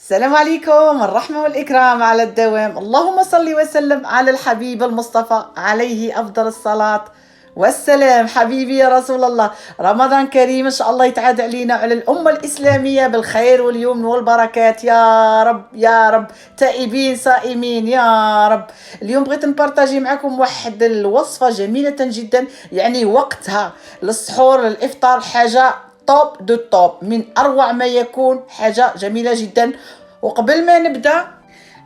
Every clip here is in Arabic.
السلام عليكم، الرحمة والإكرام على الدوام. اللهم صل وسلم على الحبيب المصطفى عليه أفضل الصلاة والسلام. حبيبي يا رسول الله، رمضان كريم إن شاء الله يتعاد علينا وعلى الأمة الإسلامية بالخير واليمن والبركات يا رب يا رب، تائبين صائمين يا رب. اليوم بغيت نبارطاجي معكم واحد الوصفة جميلة جدا، يعني وقتها للسحور للإفطار، حاجة توب دو توب، من أروع ما يكون، حاجة جميلة جدا. وقبل ما نبدأ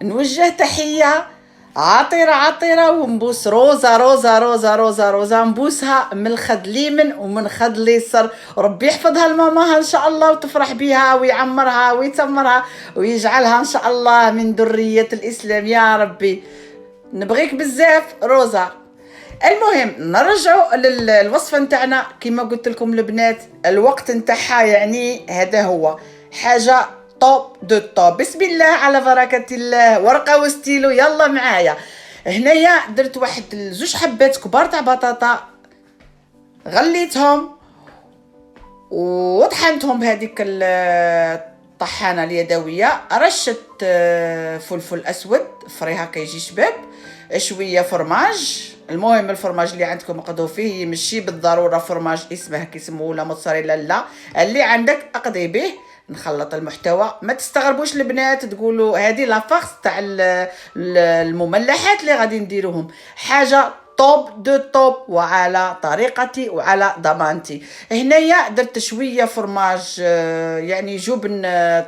نوجه تحية عطيرة عطيرة ونبوس روزة روزة روزة روزة روزة، نبوسها من الخد اليمن ومن الخد اليسر، وربي يحفظها لماماها إن شاء الله وتفرح بها ويعمرها ويتمرها ويجعلها إن شاء الله من ذرية الإسلام يا ربي. نبغيك بزاف روزة. المهم نرجعوا للوصفه نتاعنا. كما قلت لكم البنات، الوقت نتاعها يعني هذا هو حاجه توب دو توب. بسم الله على بركه الله، ورقه وستيلو يلا معايا. هنايا درت واحد زوج حبات كبار تاع بطاطا، غليتهم وطحنتهم بهذيك الطحانه اليدويه، رشه فلفل اسود فريها كيجي شباب، شويه فرماج. المهم الفرماج اللي عندكم اقضوا فيه، ماشي بالضروره فرماج اسمه كيسموه ولا موتزاريلا، لا اللي عندك اقضي به. نخلط المحتوى، ما تستغربوش البنات تقولوا هذه لافاكس تاع المملحات اللي غادي نديروهم، حاجه توب دو توب وعلى طريقتي وعلى ضمانتي. هنايا درت شويه فرماج، يعني جبن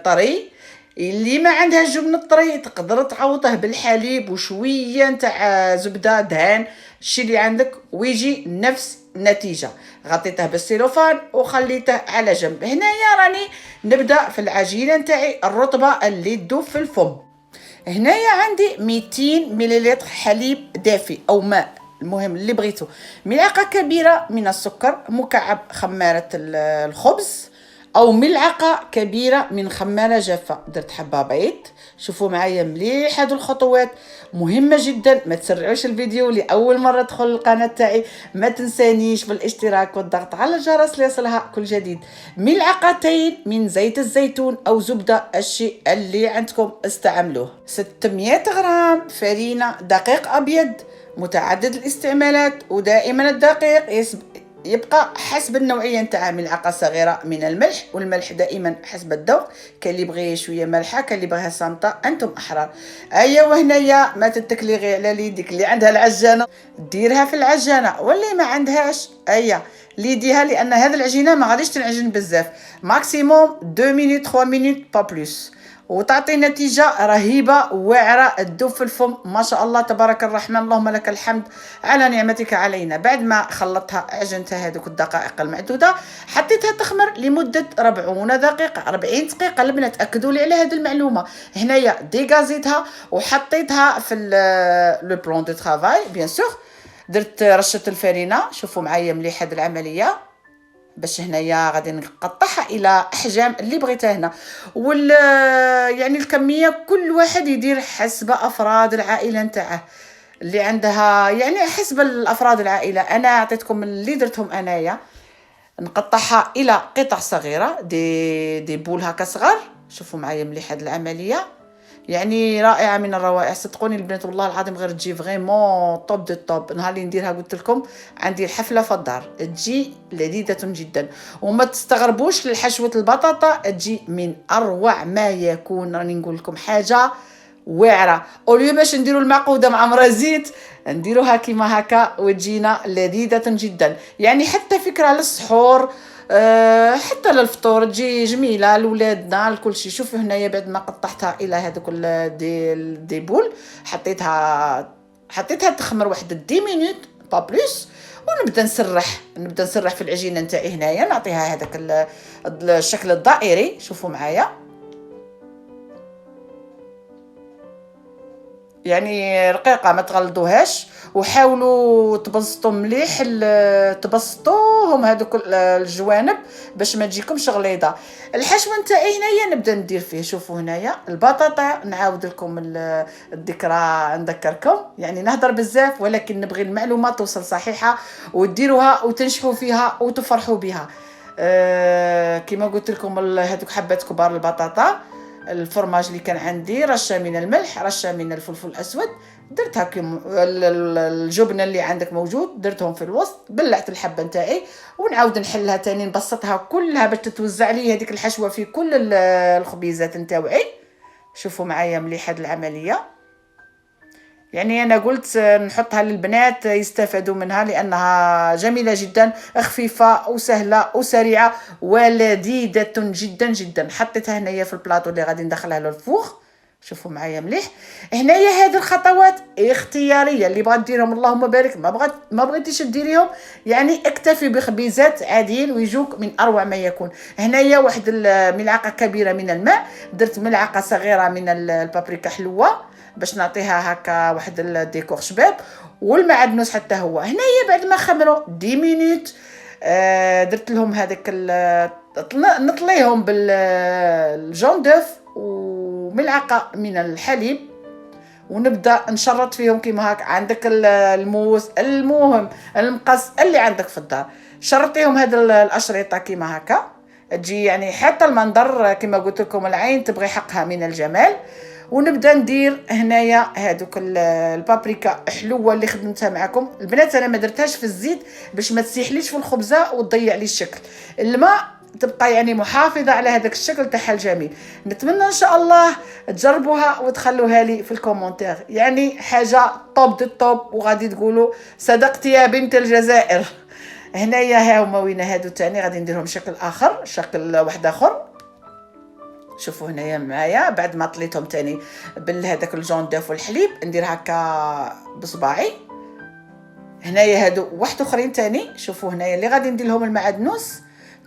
طري. اللي ما عندها الجبن الطري تقدر تعوضه بالحليب وشويه نتاع زبده دهان، الشي اللي عندك ويجي نفس النتيجه. غطيته بالسيلوفان وخليته على جنب. هنايا راني نبدا في العجينه نتاعي الرطبه اللي تذوب في الفم. هنايا عندي 200 مليلتر حليب دافي او ماء، المهم اللي بغيتو، ملعقه كبيره من السكر، مكعب خماره الخبز او ملعقه كبيره من خماره جافه، درت حبه بيض. شوفوا معايا مليح هادو الخطوات مهمه جدا. ما تسرعوش الفيديو، لاول مره تدخل القناه تاعي ما تنسانيش بالاشتراك والضغط على الجرس ليصلها كل جديد. ملعقتين من زيت الزيتون او زبده، الشيء اللي عندكم استعملوه. 600 غرام فرينه دقيق ابيض متعدد الاستعمالات، ودائما الدقيق يبقى حسب النوعيه نتاع. ملعقه صغيره من الملح، والملح دائما حسب الذوق، كاين اللي بغي شويه مالحه، كاين اللي بغيها صامته، انتم احرار. وهنايا ما تتكلي غير على يديك، اللي عندها العجانه ديرها في العجانه، واللي ما عندهاش اللي ديها، لان هذه العجينه ما غاديش تنعجن بزاف، ماكسيموم 2 مينوت 3 مينوت با بلوس، وتعطي نتيجة رهيبة واعرة تذوب في الفم. ما شاء الله تبارك الرحمن، اللهم لك الحمد على نعمتك علينا. بعد ما خلطتها عجنتها هذوك الدقائق المعدودة، حطيتها تخمر لمدة 40 دقيقة. 40 دقيقة البنات، أكدوا لي على هذه المعلومة. هنايا ديغازيتها وحطيتها في لو بلون دو ترافاي بيان سور. درت رشة الفرينة، شوفوا معايا مليح هذه العملية، باش هنايا غادي نقطعها الى احجام اللي بغيتها هنا. يعني الكميه كل واحد يدير حسب افراد العائله نتاعه، اللي عندها يعني حسب الافراد العائله. انا عطيتكم اللي درتهم انايا. نقطعها الى قطع صغيره، دي بول هكا صغار. شوفوا معايا مليح هذه العمليه، يعني رائعه من الروائع. صدقوني البنات والله العظيم غير تجي فريمون توب دو توب. نهار اللي نديرها قلت لكم عندي الحفله في الدار، تجي لذيذه جدا. وما تستغربوش لحشوه البطاطا، تجي من اروع ما يكون. راني نقول لكم حاجه واعره، اوليو باش نديروا المعقوده مع زيت نديروها كيما هكا وتجينا لذيذه جدا. يعني حتى فكره للسحور، حتى للفطور تجي جميله لولادنا لكل شيء. شوفوا هنايا بعد ما قطعتها الى هذوك دي بول، حطيتها تخمر واحد 10 مينوت با بلوس، ونبدا نسرح في العجينه نتاعي. هنايا نعطيها هذاك الشكل الدائري. شوفوا معايا، يعني رقيقه ما تغلطوهاش، وحاولوا تبسطوا مليح، تبسطوهم هذوك الجوانب باش ما تجيكمش غليظه. الحشوه نتاعي هنايا نبدا ندير فيه. شوفوا هنايا البطاطا، نعاود لكم الذكرى نذكركم، يعني نهضر بزاف ولكن نبغي المعلومات توصل صحيحه، وديروها وتنجحوا فيها وتفرحوا بها. كما قلت لكم هذوك حبات كبار البطاطا الفرماج اللي كان عندي، رشه من الملح، رشه من الفلفل الاسود، درت هكا الجبنه اللي عندك موجود درتهم في الوسط، بلعت الحبه نتاعي ونعاود نحلها تاني، نبسطها كلها باش تتوزع لي هذيك الحشوه في كل الخبيزات نتاوعي. شوفوا معايا مليح هذه العمليه، يعني أنا قلت نحطها للبنات يستفادوا منها لأنها جميلة جدا، خفيفة وسهلة وسريعة ولذيذة جدا جدا. حطيتها هنايا في البلاطو اللي غادي ندخلها للفوخ. شوفوا معايا مليح. هنايا هذه الخطوات اختيارية، اللي بغات ديرهم اللهم بارك، ما بغيتيش ديريهم يعني اكتفي بخبيزات عاديين ويجوك من أروع ما يكون. هنايا واحد الملعقة كبيرة من الماء، درت ملعقة صغيرة من البابريكا حلوة باش نعطيها هكا واحد الديكور شباب، والمعدنوس حتى هو. هنايا بعد ما خمروا 10 مينوت درت لهم هذاك نطليهم بالجون دوف وملعقه من الحليب، ونبدا نشرط فيهم كيما هكا. عندك الموس، المهم المقص اللي عندك في الدار، شرطيهم هاد الاشرطه كيما هكا تجي يعني حتى المنظر كيما قلت لكم العين تبغي حقها من الجمال. ونبدا ندير هنايا هذوك البابريكا حلوه اللي خدمتها معكم البنات. انا ما درتهاش في الزيت باش ما تسيحليش في الخبزه وتضيع لي الشكل. الماء تبقى يعني محافظه على هذاك الشكل تاعها الجميل. نتمنى ان شاء الله تجربوها وتخلوها لي في الكومنتير، يعني حاجه طوب دي الطوب، وغادي تقولوا صدقتي يا بنت الجزائر. هنايا ها هما وين هادو تاني غادي نديرهم شكل اخر، شكل واحد اخر. شوفوا هنايا معايا بعد ما طليتهم تاني بهذاك الجون دوف والحليب، ندير هكا بصباعي. هنايا هادو واحد اخرين تاني، شوفوا هنايا اللي غادي ندير لهم المعدنوس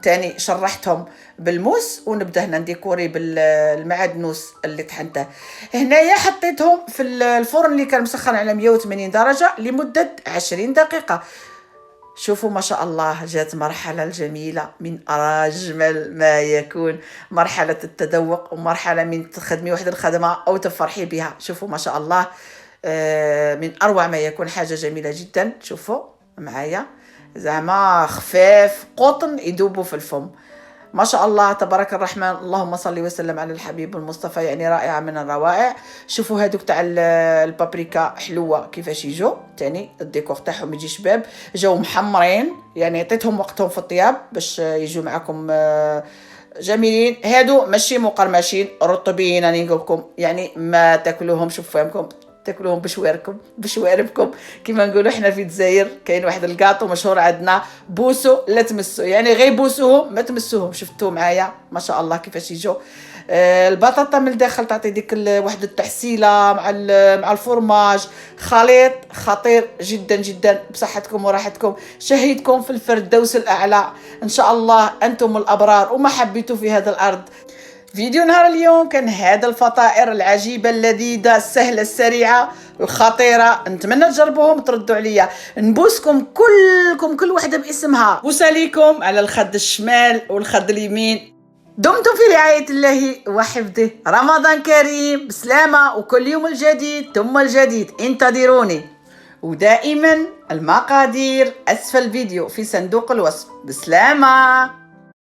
تاني شرحتهم بالموس، ونبدا هنا نديكوري بالمعدنوس اللي طحنته. هنايا حطيتهم في الفرن اللي كان مسخن على 180 درجه لمده 20 دقيقه. شوفوا ما شاء الله جات مرحلة الجميلة من أجمل ما يكون، مرحلة التذوق ومرحلة من تخدمي واحد الخدمة أو تفرحي بها. شوفوا ما شاء الله من أروع ما يكون، حاجة جميلة جدا. شوفوا معايا زعما خفاف قطن يدوبوا في الفم، ما شاء الله تبارك الرحمن. اللهم صل وسلم على الحبيب المصطفى، يعني رائعة من الروائع. شوفوا هادوك تاع البابريكا حلوة كيفاش يجوا تاني، الديكور تاعهم يجي شباب، جاو محمرين يعني عطيتهم وقتهم في الطياب باش يجوا معكم جميلين. هادو ماشي مقرمشين، رطبين راني نقول لكم، يعني ما تاكلوهم شوف فهمكم تاكلوهم بشواربكم كيما نقولوا احنا في الجزائر. كاين واحد الكاطو مشهور عندنا، بوسو لا تمسو، يعني غير بوسوهم ما تمسوهم. شفتوا معايا ما شاء الله كيفاش يجوا. البطاطا من الداخل تعطي ديك واحد التحسيله مع الفرماج، خليط خطير جدا جدا. بصحتكم وراحتكم، شهيتكم في الفردوس الاعلى ان شاء الله، انتم الابرار وما حبيتوا في هذا الارض. فيديو نهار اليوم كان هذا الفطائر العجيبة اللذيذة السهلة السريعة الخطيرة، نتمنى تجربوهم تردوا عليا. نبوسكم كلكم كل واحدة باسمها، بوسة ليكم على الخد الشمال والخد اليمين. دمتم في رعاية الله وحفظه. رمضان كريم بسلامة، وكل يوم الجديد ثم الجديد انتظروني. ودائما المقادير أسفل الفيديو في صندوق الوصف. بسلامة.